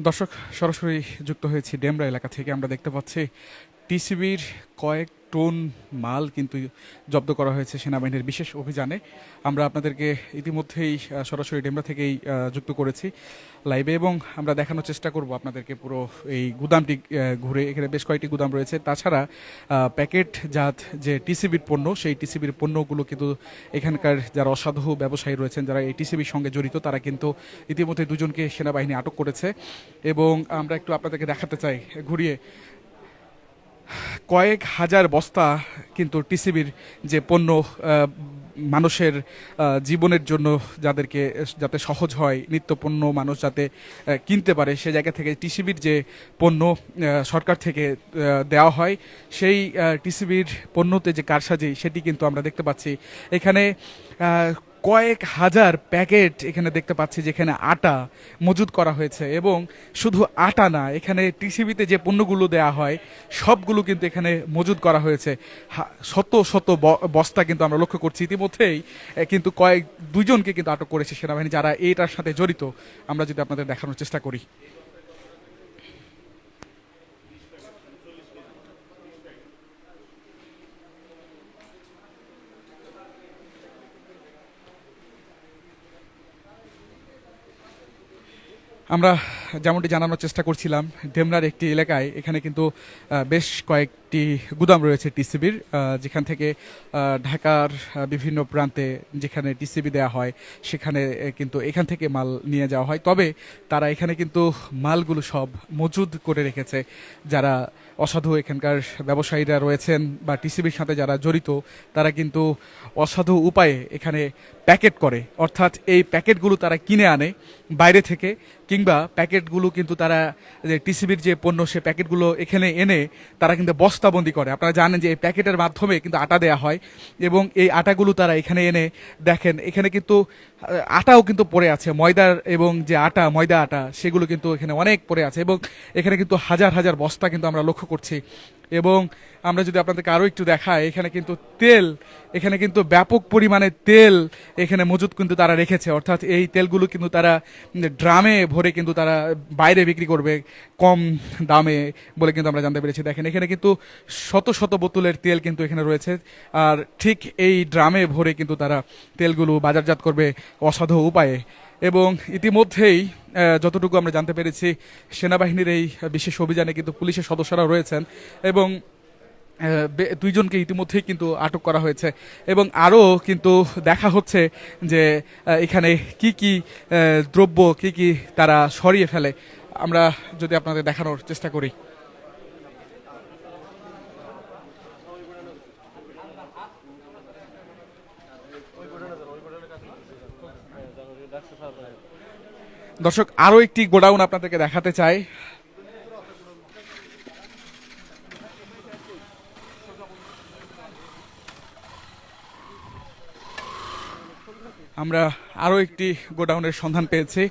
দর্শক, সরাসরি যুক্ত হয়েছি ডেমরা এলাকা থেকে। আমরা দেখতে পাচ্ছি টিসিবির কয়েক টন মাল কিন্তু জব্দ করা হয়েছে সেনাবাহিনীর বিশেষ অভিযানে। আমরা আপনাদেরকে ইতিমধ্যেই সরাসরি ডেমরা থেকেই যুক্ত করেছি লাইভে, এবং আমরা দেখানোর চেষ্টা করব আপনাদেরকে পুরো এই গুদামটি ঘুরে। এখানে বেশ কয়েকটি গুদাম রয়েছে। তাছাড়া প্যাকেটজাত যে টিসিবির পণ্য, সেই টিসিবির পণ্যগুলো কিন্তু এখানকার যারা অসাধু ব্যবসায়ী রয়েছেন, যারা এই টিসিবির সঙ্গে জড়িত, তারা কিন্তু ইতিমধ্যে দুজনকে সেনাবাহিনী আটক করেছে। এবং আমরা একটু আপনাদেরকে দেখাতে চাই ঘুরিয়ে, কয়েক হাজার বস্তা কিন্তু টিসিবির যে পণ্য মানুষের জীবনের জন্য, যাদেরকে যাতে সহজ হয়, নিত্য পণ্য মানুষ যাতে কিনতে পারে, সে জায়গা থেকে টিসিবির যে পণ্য সরকার থেকে দেওয়া হয়, সেই টিসিবির পণ্যতে যে কারসাজি, সেটি কিন্তু আমরা দেখতে পাচ্ছি এখানে। কয়েক হাজার প্যাকেট এখানে দেখতে পাচ্ছি, যেখানে আটা মজুদ করা হয়েছে। এবং শুধু আটা না, এখানে টিসিবিতে যে পণ্যগুলো দেওয়া হয় সবগুলো কিন্তু এখানে মজুদ করা হয়েছে। শত শত বস্তা কিন্তু আমরা লক্ষ্য করছি। ইতিমধ্যেই কিন্তু দুইজনকে কিন্তু আটক করেছে সেনাবাহিনী, যারা এটার সাথে জড়িত। আমরা যদি আপনাদের দেখানোর চেষ্টা করি, আমরা যেমনটি জানানোর চেষ্টা করছিলাম, ডেমরার একটি এলাকায় এখানে কিন্তু বেশ কয়েকটি গুদাম রয়েছে টিসিবির, যেখান থেকে ঢাকার বিভিন্ন প্রান্তে যেখানে টিসিবি দেওয়া হয়, সেখানে কিন্তু এখান থেকে মাল নিয়ে যাওয়া হয়। তবে তারা এখানে কিন্তু মালগুলো সব মজুদ করে রেখেছে। যারা অসাধু এখানকার ব্যবসায়ীরা রয়েছেন বা টিসিবির সাথে যারা জড়িত, তারা কিন্তু অসাধু উপায়ে এখানে প্যাকেট করে, অর্থাৎ এই প্যাকেটগুলো তারা কিনে আনে বাইরে থেকে, কিংবা প্যাকেটগুলো কিন্তু তারা যে টিসিবির যে পণ্য, সে প্যাকেটগুলো এখানে এনে তারা কিন্তু বস্তাবন্দি করে। আপনারা জানেন যে এই প্যাকেটের মাধ্যমে কিন্তু আটা দেয়া হয়, এবং এই আটাগুলো তারা এখানে এনে, দেখেন এখানে কিন্তু আটাও কিন্তু পড়ে আছে, ময়দার এবং যে আটা, ময়দা আটা, সেগুলো কিন্তু এখানে অনেক পড়ে আছে। এবং এখানে কিন্তু হাজার হাজার বস্তা কিন্তু আমরা লক্ষ্য করছি। এবং আমরা যদি আপনাদেরকে আরও একটু দেখাই, এখানে কিন্তু তেল, এখানে কিন্তু ব্যাপক পরিমাণে তেল এখানে মজুদ কিন্তু তারা রেখেছে। অর্থাৎ এই তেলগুলো কিন্তু তারা ড্রামে ভরে কিন্তু তারা বাইরে বিক্রি করবে কম দামে বলে কিন্তু আমরা জানতে পেরেছি। দেখেন এখানে কিন্তু শত শত বোতলের তেল কিন্তু এখানে রয়েছে, আর ঠিক এই ড্রামে ভরে কিন্তু তারা তেলগুলো বাজারজাত করবে অসাধু উপায়ে। এবং ইতিমধ্যেই যতটুকু আমরা জানতে পেরেছি, সেনাবাহিনীর এই বিশেষ অভিযানে কিন্তু পুলিশের সদস্যরা রয়েছেন, এবং দুইজনকে ইতিমধ্যেই কিন্তু আটক করা হয়েছে। এবং আরও কিন্তু দেখা হচ্ছে যে এখানে কি কি দ্রব্য, কি কি তারা সরিয়ে ফেলে। আমরা যদি আপনাদের দেখানোর চেষ্টা করি, দর্শক, আরও একটি গোডাউন আপনাদেরকে দেখাতে চাই। আমরা আরও একটি গোডাউনের সন্ধান পেয়েছি,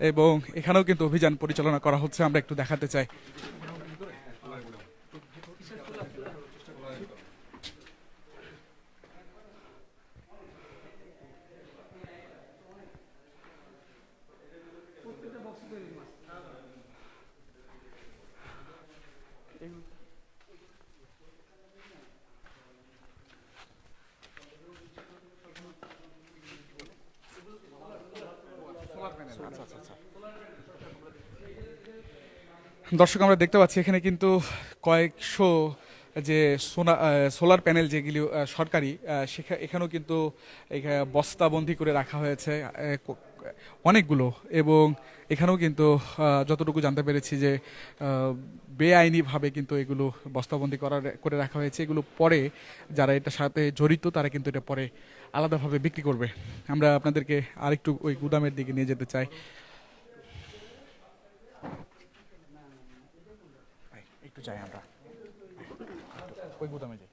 এবং এখানেও কিন্তু অভিযান পরিচালনা করা হচ্ছে। আমরা একটু দেখাতে চাই। দর্শক, আমরা দেখতে পাচ্ছি এখানে কিন্তু কয়েকশো যে সোলার প্যানেল যেগুলি সরকারি, এখানেও কিন্তু বস্তাবন্দি করে রাখা হয়েছে অনেকগুলো। এবং এখানেও কিন্তু যতটুকু জানতে পেরেছি যে বেআইনিভাবে কিন্তু এগুলো বস্তাবন্দি করে রাখা হয়েছে। এগুলো পরে যারা এটার সাথে জড়িত, তারা কিন্তু এটা পরে আলাদাভাবে বিক্রি করবে। আমরা আপনাদেরকে আরেকটু ওই গুদামের দিকে নিয়ে যেতে চাই। একটু যাই, আমরা ওই গুদামে যাই।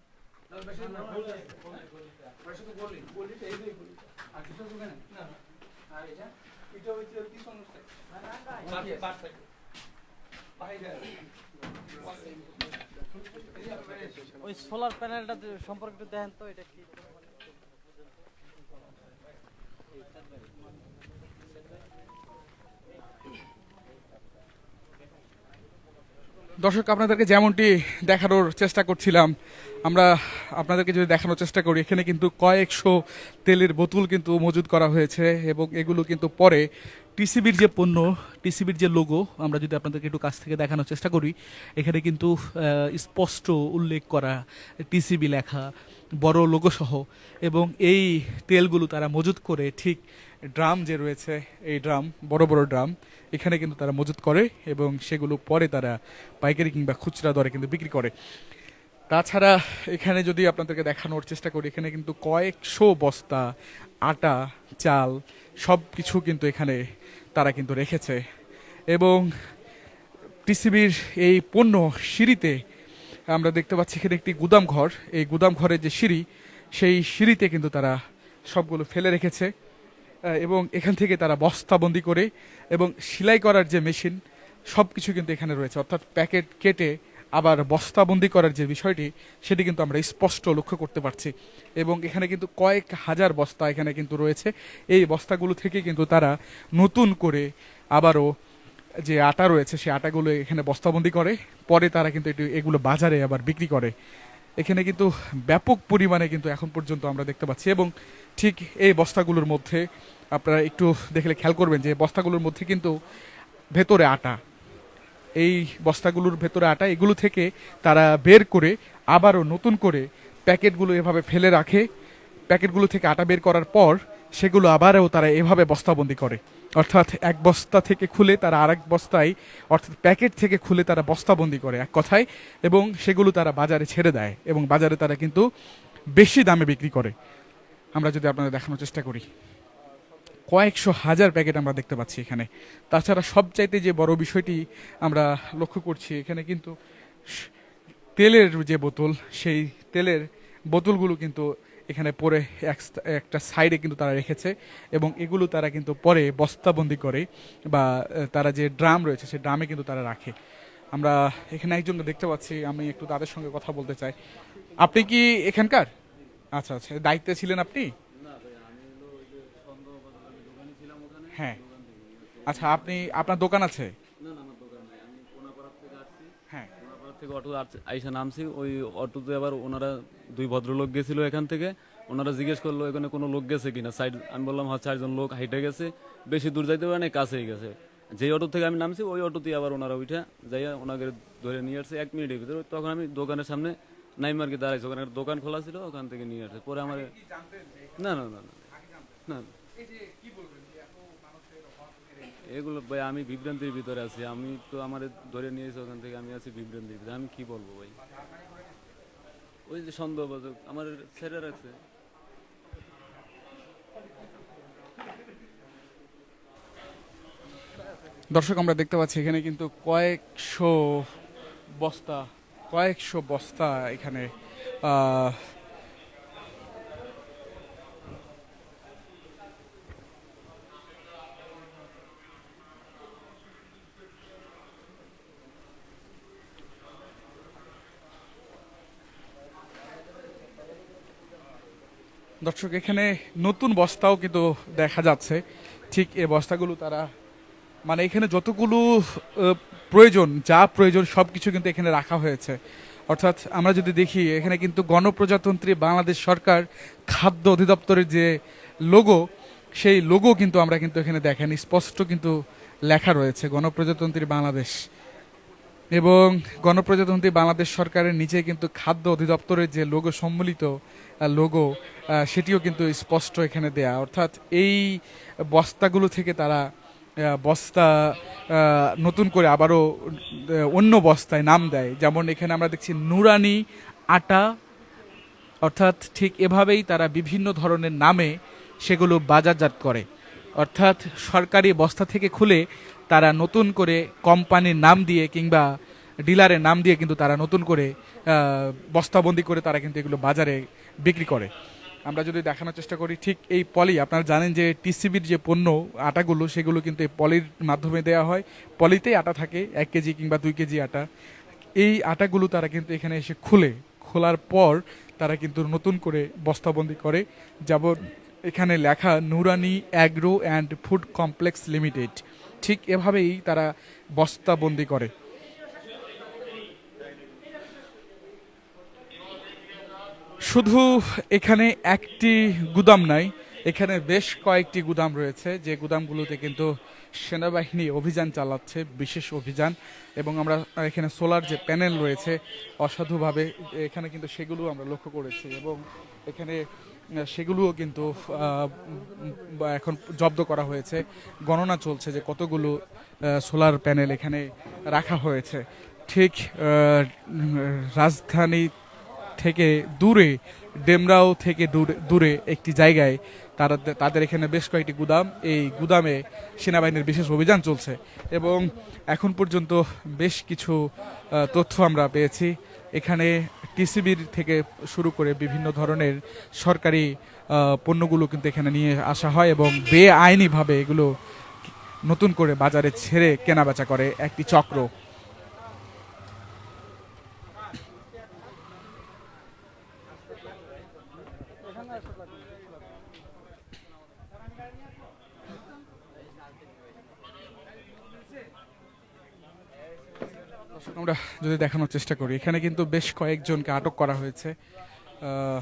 ওই সোলার প্যানেলটা সম্পর্কে একটু দেখেন তো, এটা কি? দর্শক আপনাদেরকে যেমনটি দেখানোর চেষ্টা করছিলাম, আমরা আপনাদেরকে যদি দেখানোর চেষ্টা করি, এখানে কিন্তু কয়েকশো তেলের বোতল কিন্তু মজুত করা হয়েছে এবং এগুলো কিন্তু পরে টিসিবির যে পণ্য, টিসিবির যে লোগো, আমরা যদি আপনাদেরকে একটু কাছ থেকে দেখানোর চেষ্টা করি, এখানে কিন্তু স্পষ্ট উল্লেখ করা টিসিবি লেখা বড় লোগো সহ, এবং এই তেলগুলো তারা মজুত করে ঠিক ড্রাম যে রয়েছে, এই ড্রাম, বড় বড় ড্রাম, এখানে কিন্তু তারা মজুত করে এবং সেগুলো পরে তারা পাইকারি কিংবা খুচরা দরে কিন্তু বিক্রি করে। তাছাড়া এখানে যদি আপনাদেরকে দেখানোর চেষ্টা করি, এখানে কিন্তু কয়েকশো বস্তা আটা, চাল সব কিছু কিন্তু এখানে তারা কিন্তু রেখেছে এবং টিসিবির এই পণ্য সিঁড়িতে আমরা দেখতে পাচ্ছি এখানে একটি গুদাম ঘর, এই গুদাম ঘরের যে সিঁড়ি, সেই সিঁড়িতে কিন্তু তারা সবগুলো ফেলে রেখেছে এবং এখান থেকে তারা বস্তাবন্দি করে এবং সেলাই করার যে মেশিন, সব কিছু কিন্তু এখানে রয়েছে, অর্থাৎ প্যাকেট কেটে আবার বস্তাবন্দি করার যে বিষয়টি, সেটি কিন্তু আমরা স্পষ্ট লক্ষ্য করতে পারছি এবং এখানে কিন্তু কয়েক হাজার বস্তা এখানে কিন্তু রয়েছে। এই বস্তাগুলো থেকে কিন্তু তারা নতুন করে আবারও যে আটা রয়েছে, সেই আটাগুলো এখানে বস্তাবন্দি করে, পরে তারা কিন্তু এগুলো বাজারে আবার বিক্রি করে। এখানে কিন্তু ব্যাপক পরিমাণে কিন্তু এখন পর্যন্ত আমরা দেখতে পাচ্ছি এবং ঠিক এই বস্তাগুলোর মধ্যে আপনারা একটু দেখলে খেয়াল করবেন যে বস্তাগুলোর মধ্যে কিন্তু ভেতরে আটা, এই বস্তাগুলোর ভেতরে আটা, এগুলো থেকে তারা বের করে আবারও নতুন করে প্যাকেটগুলো এভাবে ফেলে রাখে। প্যাকেটগুলো থেকে আটা বের করার পর সেগুলো আবারও তারা এভাবে বস্তাবন্দি করে, অর্থাৎ এক বস্তা থেকে খুলে তারা আরেক বস্তায়, অর্থাৎ প্যাকেট থেকে খুলে তারা বস্তাবন্দি করে এক কথায়, এবং সেগুলো তারা বাজারে ছেড়ে দেয় এবং বাজারে তারা কিন্তু বেশি দামে বিক্রি করে। আমরা যদি আপনাদের দেখানোর চেষ্টা করি, কয়েকশো হাজার প্যাকেট আমরা দেখতে পাচ্ছি এখানে। তাছাড়া সবচাইতে যে বড় বিষয়টি আমরা লক্ষ্য করছি, এখানে কিন্তু তেলের যে বোতল, সেই তেলের বোতলগুলো কিন্তু এখানে পরে একটা সাইডে কিন্তু তারা রেখেছে এবং এগুলো তারা কিন্তু পরে বস্তাবন্দি করে বা তারা যে ড্রাম রয়েছে সেই ড্রামে কিন্তু তারা রাখে। আমরা এখানে একজনকে দেখতে পাচ্ছি, আমি একটু তাদের সঙ্গে কথা বলতে চাই। আপনি কি এখানকার? আচ্ছা আচ্ছা, দায়িত্বে ছিলেন আপনি? হ্যাঁ। আচ্ছা, আপনি, আপনার দোকান আছে? না না, আমার দোকান নাই, আমি কোনাপাড়া থেকে আসছি। হ্যাঁ। কোনাপাড়া থেকে অটো আইসা নামছি, ওই অটোতে আবার ওনারা দুই ভদ্রলোক গেছিল এখান থেকে। ওনারা জিজ্ঞেস করলো এখানে কোনো লোক গেছে কিনা সাইড, আমি বললাম হ্যাঁ 4 জন লোক হাইটে গেছে, বেশি দূর যাইতে পারে না, কাছেই গেছে। যেই অটো থেকে আমি নামছি ওই অটোতেই আবার ওনারা উঠে যাইয়া ওনাকে ধরে নিয়ে আসছে 1 মিনিটের ভিতরে। তখন আমি দোকানের সামনে নাইম আর কি দাঁড়াইছি, ওখানে একটা দোকান খোলা ছিল, ওখান থেকে নিয়ে আসছে। পরে আমার না না না না না, এগুলো ভাই আমি বিভ্রান্তির ভিতরে আছি। আমি তো আমার ধরে নিয়েছি ওখান থেকে, আমি আছি বিভ্রান্তির ভিতরে, আমি কি বলবো ভাই। ওই যে সন্দেহভাজন আমার ছেড়ে রাখছে। দর্শক আমরা দেখতে পাচ্ছি এখানে কিন্তু বস্তা কয়েকশো বস্তা এখানে আহ, দর্শক এখানে নতুন বস্তাও কিন্তু দেখা যাচ্ছে। ঠিক এই বস্তাগুলো তারা, মানে এখানে যতগুলো প্রয়োজন, যা প্রয়োজন সব কিছু কিন্তু এখানে রাখা হয়েছে। অর্থাৎ আমরা যদি দেখি, এখানে কিন্তু গণপ্রজাতন্ত্রী বাংলাদেশ সরকার খাদ্য অধিদপ্তরের যে লোগো, সেই লোগো কিন্তু আমরা কিন্তু এখানে দেখেন স্পষ্ট কিন্তু লেখা রয়েছে গণপ্রজাতন্ত্রী বাংলাদেশ, এবং গণপ্রজাতন্ত্রী বাংলাদেশ সরকারের নিচে কিন্তু খাদ্য অধিদপ্তরের যে লোগো সম্মিলিত লোগো, সেটিও কিন্তু স্পষ্ট এখানে দেয়া। অর্থাৎ এই বস্তাগুলো থেকে তারা বস্তা নতুন করে আবারও অন্য বস্তায় নাম দেয়। যেমন এখানে আমরা দেখছি নুরানি আটা, অর্থাৎ ঠিক এভাবেই তারা বিভিন্ন ধরনের নামে সেগুলো বাজারজাত করে। অর্থাৎ সরকারি বস্তা থেকে খুলে তারা নতুন করে কোম্পানির নাম দিয়ে কিংবা ডিলারের নাম দিয়ে কিন্তু তারা নতুন করে বস্তাবন্দি করে তারা কিন্তু এগুলো বাজারে বিক্রি করে। আমরা যদি দেখানোর চেষ্টা করি, ঠিক এই পলি, আপনারা জানেন যে টিসিবির যে পণ্য আটাগুলো, সেগুলো কিন্তু এই পলির মাধ্যমে দেওয়া হয়। পলিতেই আটা থাকে, 1 কেজি কিংবা 2 কেজি আটা। এই আটাগুলো তারা কিন্তু এখানে এসে খোলার পর তারা কিন্তু নতুন করে বস্তাবন্দি করে। যেমন এখানে লেখা নুরানি agro and food complex limited, ঠিক এভাবেই তারা বস্তাবন্দি করে। শুধু এখানে একটি গুদাম নাই, এখানে বেশ কয়েকটি গুদাম রয়েছে, যে গুদামগুলোতে কিন্তু সেনাবাহিনী অভিযান চালাচ্ছে, বিশেষ অভিযান। এবং আমরা এখানে সোলার যে প্যানেল রয়েছে অসাধুভাবে, এখানে কিন্তু সেগুলো আমরা লক্ষ্য করেছি, এবং এখানে সেগুলোও কিন্তু এখন জব্দ করা হয়েছে। গণনা চলছে যে কতগুলো সোলার প্যানেল এখানে রাখা হয়েছে। ঠিক রাজধানী থেকে দূরে, ডেমরাও থেকে দূরে একটি জায়গায় তাদের এখানে বেশ কয়েকটি গুদাম, এই গুদামে সেনাবাহিনীর বিশেষ অভিযান চলছে। এবং এখন পর্যন্ত বেশ কিছু তথ্য আমরা পেয়েছি। এখানে টিসিবির থেকে শুরু করে বিভিন্ন ধরনের সরকারি পণ্যগুলো কিন্তু এখানে নিয়ে আসা হয়, এবং বেআইনিভাবে এগুলো নতুন করে বাজারে ছেড়ে কেনাবেচা করে একটি চক্র। আমরা যদি দেখানোর চেষ্টা করি, এখানে কিন্তু বেশ কয়েকজনকে আটক করা হয়েছে। আহ,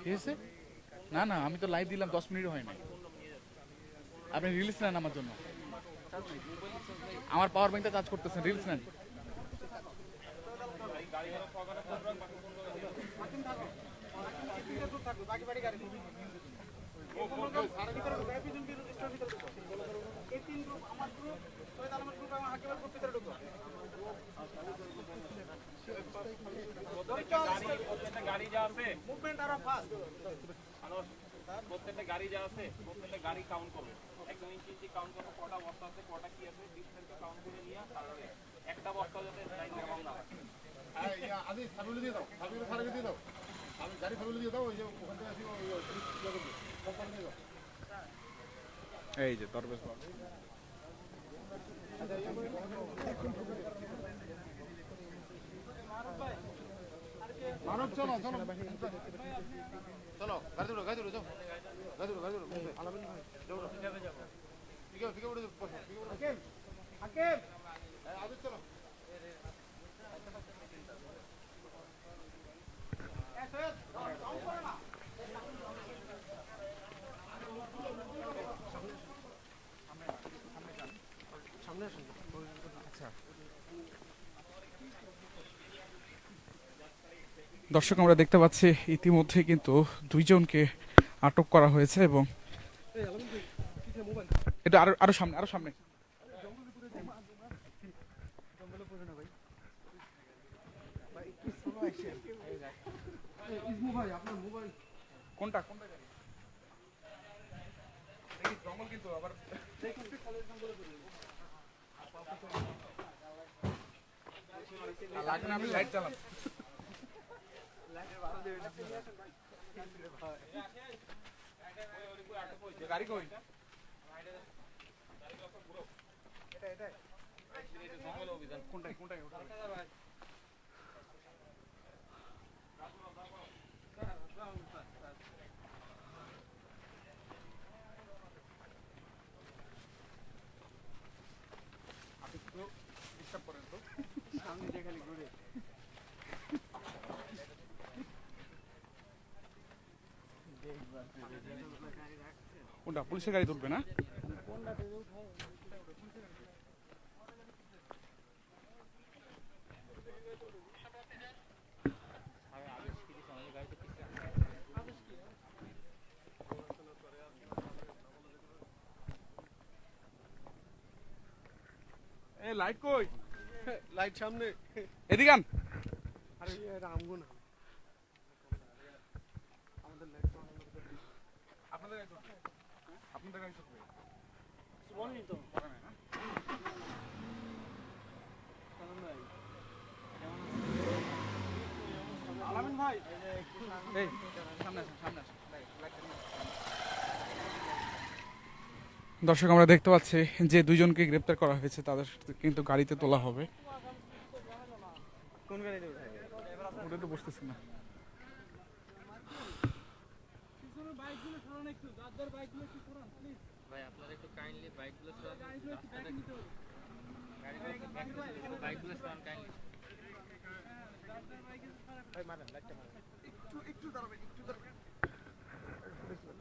কি হয়েছে? না না, আমি তো লাইভ দিলাম, 10 মিনিট হয় নাই। আপনি রিলস নেন আমার জন্য, আমার পাওয়ার ব্যাংকটা চার্জ করতেছেন, রিলস নেন। প্রত্যেকটা গাড়ি যা আছে প্রত্যেকটা গাড়ি কাউন্ট করবে, একদম ইঞ্চি ইঞ্চি কাউন্ট করবে, কটা বস্তা আছে কটা কি আছে ডিস্টেন্সটা কাউন্ট করে নিয়ে তারপরে একটা বস্তা যাতে লাইন কম না হয়। আদি সাবুলি দিয়ে দাও, সাবুলি সারাকে দিয়ে দাও, আমি গাড়ি সাবুলি দিয়ে দাও, ওই যে ওখান থেকে আসি দিয়ে দাও। এই যে দরবেশ বাবু। মানব চলো চলো চলো, গাড়ি ধরো গাড়ি ধরো, যাও গাড়ি ধরো গাড়ি ধরো, আলামিন ভাই যাও না, ঠিক আছে উঠে বসো, ঠিক আছে হাকিম হাকিম, আদি চলো। দর্শক, আমরা দেখতে পাচ্ছি ইতিমধ্যে কিন্তু দুইজনকে আটক করা হয়েছে, এবং এটা আরো আরো সামনে, আরো সামনে। কোনটা কোনটা গাড়ি? দেখি জঙ্গল কিন্তু আবার লাগবে না, আমি লাইট চালাম। গাড়ি কই? কোনটাই কোনটাই আপনি একটু ডিস্টার্ব করেন তো, সামনে দিয়ে খালি ঘুরে। কোনটা পুলিশের গাড়ি তুলবে না? লাইট কই? লাইট সামনে। এদিকে আন। আরে এটা আমগো না। আমাদের লাইট তো আপনাদের গাড়ি চলবে। আপনাদের গাড়ি চলবে। বলেনি তো আলামিন ভাই এই সামনে আসুন, সামনে আসুন। লাইটটা নিয়ে আসুন। দর্শক আমরা দেখতে পাচ্ছি যে দুইজনকে গ্রেপ্তার করা হয়েছে তাদের কিন্তু গাড়িতে তোলা হবে। কোন গাড়ি দেবে ওটা তো বুঝতেছি না। ভাই আপনারা একটু কাইন্ডলি বাইকগুলো সরান বাইকগুলো সরান কাইন্ডলি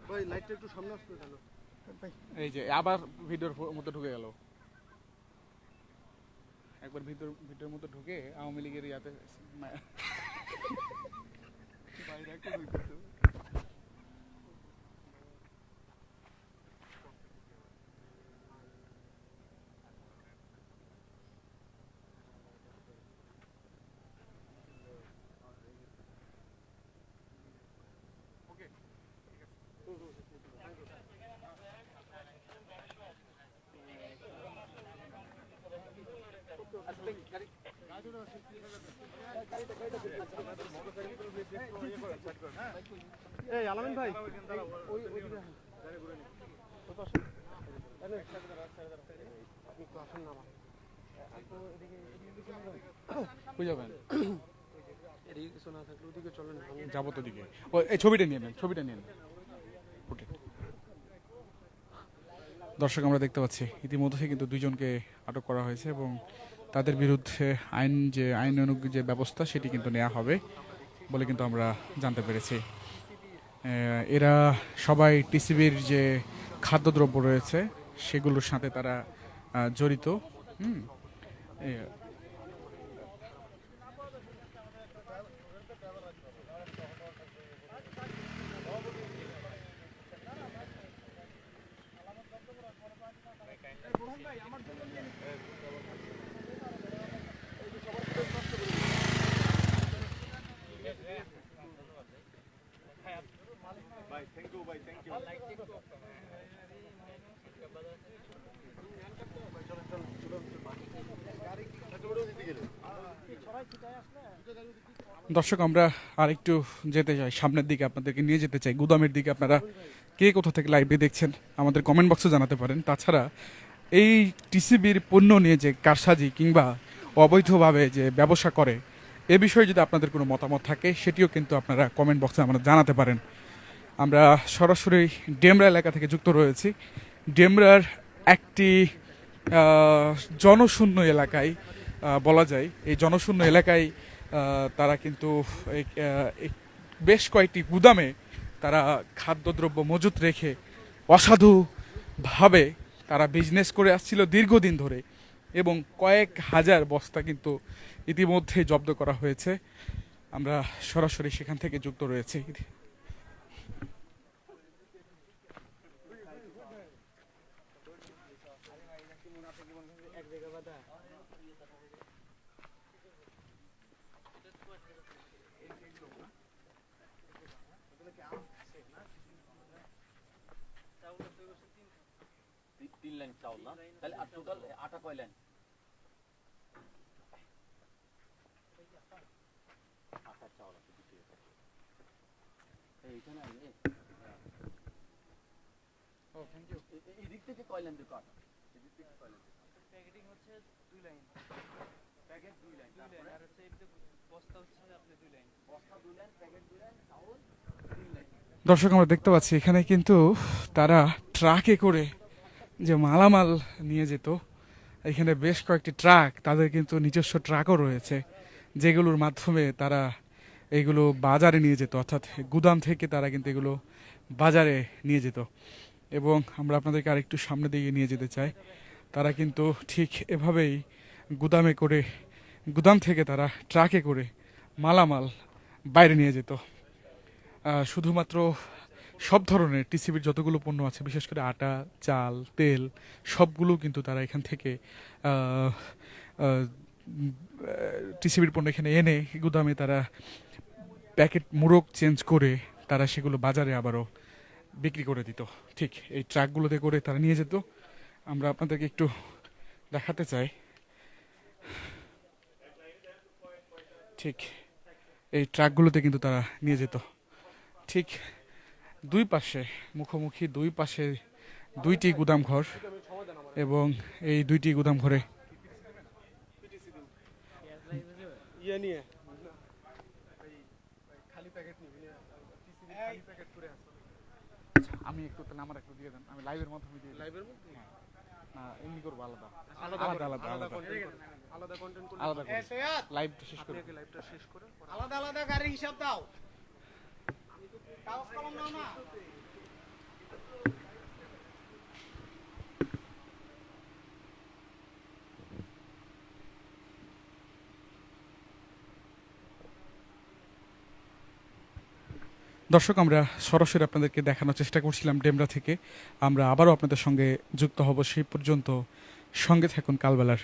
ভাই লাইটটা একটু সামনে আসতে কেন? এই যে আবার ভিডিওর মধ্যে ঢুকে গেল। একবার ভিডিওর মধ্যে ঢুকে আওয়ামী লীগের ইয়াতে বাইরে একটা ঢুকতেছে। এই আলামিন ভাই ওই ওইদিকে আপনি একটু আসেন না আমার। কই যাবেন? এদিকে কিছু না থাকলে ওদিকে চলেন। যাবো তো দিকে। ও এই ছবিটা নিয়ে নেন, ছবিটা নিয়ে নেন। ওকে। দর্শক আমরা দেখতে পাচ্ছি ইতিমধ্যে কিন্তু দুইজনকে আটক করা হয়েছে এবং তাদের বিরুদ্ধে আইনানুগ যে ব্যবস্থা সেটি কিন্তু নেওয়া হবে বলে কিন্তু আমরা জানতে পেরেছি। এরা সবাই টিসিবির যে খাদ্যদ্রব্য রয়েছে সেগুলোর সাথে তারা জড়িত। দর্শক আমরা আরেকটু যেতে চাই সামনের দিকে, আপনাদেরকে নিয়ে যেতে চাই গুদামের দিকে। আপনারা কে কোথা থেকে লাইভে দেখছেন আমাদের কমেন্ট বক্সে জানাতে পারেন। তাছাড়া এই টিসিবির পণ্য নিয়ে যে কারসাজি কিংবা অবৈধভাবে যে ব্যবসা করে এ বিষয়ে যদি আপনাদের কোনো মতামত থাকে সেটিও কিন্তু আপনারা কমেন্ট বক্সে আমরা জানাতে পারেন। আমরা সরাসরি ডেমরা এলাকা থেকে যুক্ত রয়েছি। ডেমরার একটি জনশূন্য এলাকায় বলা যায়, এই জনশূন্য এলাকায় তারা কিন্তু বেশ কয়েকটি গুদামে তারা খাদ্যদ্রব্য মজুত রেখে অসাধুভাবে তারা বিজনেস করে আসছিল দীর্ঘদিন ধরে এবং কয়েক হাজার বস্তা কিন্তু ইতিমধ্যে জব্দ করা হয়েছে। আমরা সরাসরি সেখান থেকে যুক্ত রয়েছি। তিন লাইন চাউল না, তাহলে আর টোটাল আটা কয় লাইন? আটা চাউল আছে এইখানে এদিক থেকে কয় লাইন দেখো আটা? এদিক থেকে কয় লাইন? প্যাকেটিং হচ্ছে 2 লাইন প্যাকেট 2 লাইন, আর হচ্ছে এমনি বস্তা হচ্ছে আপনি 2 লাইন বস্তা 2 লাইন, প্যাকেট 2 লাইন, চাউল 3 লাইন। দর্শক আমরা দেখতে পাচ্ছি এখানে কিন্তু তারা ট্রাকে করে যে মালামাল নিয়ে যেত, এখানে বেশ কয়েকটি ট্রাক, তাদের কিন্তু নিজস্ব ট্রাকও রয়েছে যেগুলোর মাধ্যমে তারা এগুলো বাজারে নিয়ে যেত, অর্থাৎ গুদাম থেকে তারা কিন্তু এগুলো বাজারে নিয়ে যেত। এবং আমরা আপনাদেরকে আরেকটু সামনে দিকে নিয়ে যেতে চাই। তারা কিন্তু ঠিক এভাবেই গুদাম থেকে তারা ট্রাকে করে মালামাল বাইরে নিয়ে যেত। শুধুমাত্র সব ধরনের টিসিবির যতগুলো পণ্য আছে, বিশেষ করে আটা, চাল, তেল, সবগুলো কিন্তু তারা এখান থেকে টিসিবির পণ্য এখানে এনে গুদামে তারা প্যাকেট মোড়ক চেঞ্জ করে তারা সেগুলো বাজারে আবারও বিক্রি করে দিত। ঠিক এই ট্রাকগুলোতে করে তারা নিয়ে যেত। আমরা আপনাদেরকে একটু দেখাতে চাই। ঠিক এই ট্রাকগুলোতে কিন্তু তারা নিয়ে যেত। ঠিক দুই পাশে মুখোমুখি দুই পাশে দুইটি গুদাম ঘর এবং এই দুইটি গুদাম ঘরে আমি একটু তাহলে আমার একটু দিয়ে দেন, আমি লাইভের মাধ্যমে দিয়ে লাইভের মধ্যে না এমনি করবো আলাদা আলাদা আলাদা আলাদা আলাদা কন্টেন্ট আলাদা লাইভটা শেষ করে আলাদা আলাদা গাড়ি হিসাব দাও। কাগজ কলম নাও না। দর্শক, আমরা সরাসরি আপনাদেরকে দেখানোর চেষ্টা করছিলাম ডেমরা থেকে। আমরা আবারও আপনাদের সঙ্গে যুক্ত হব, সেই পর্যন্ত সঙ্গে থাকুন কালবেলার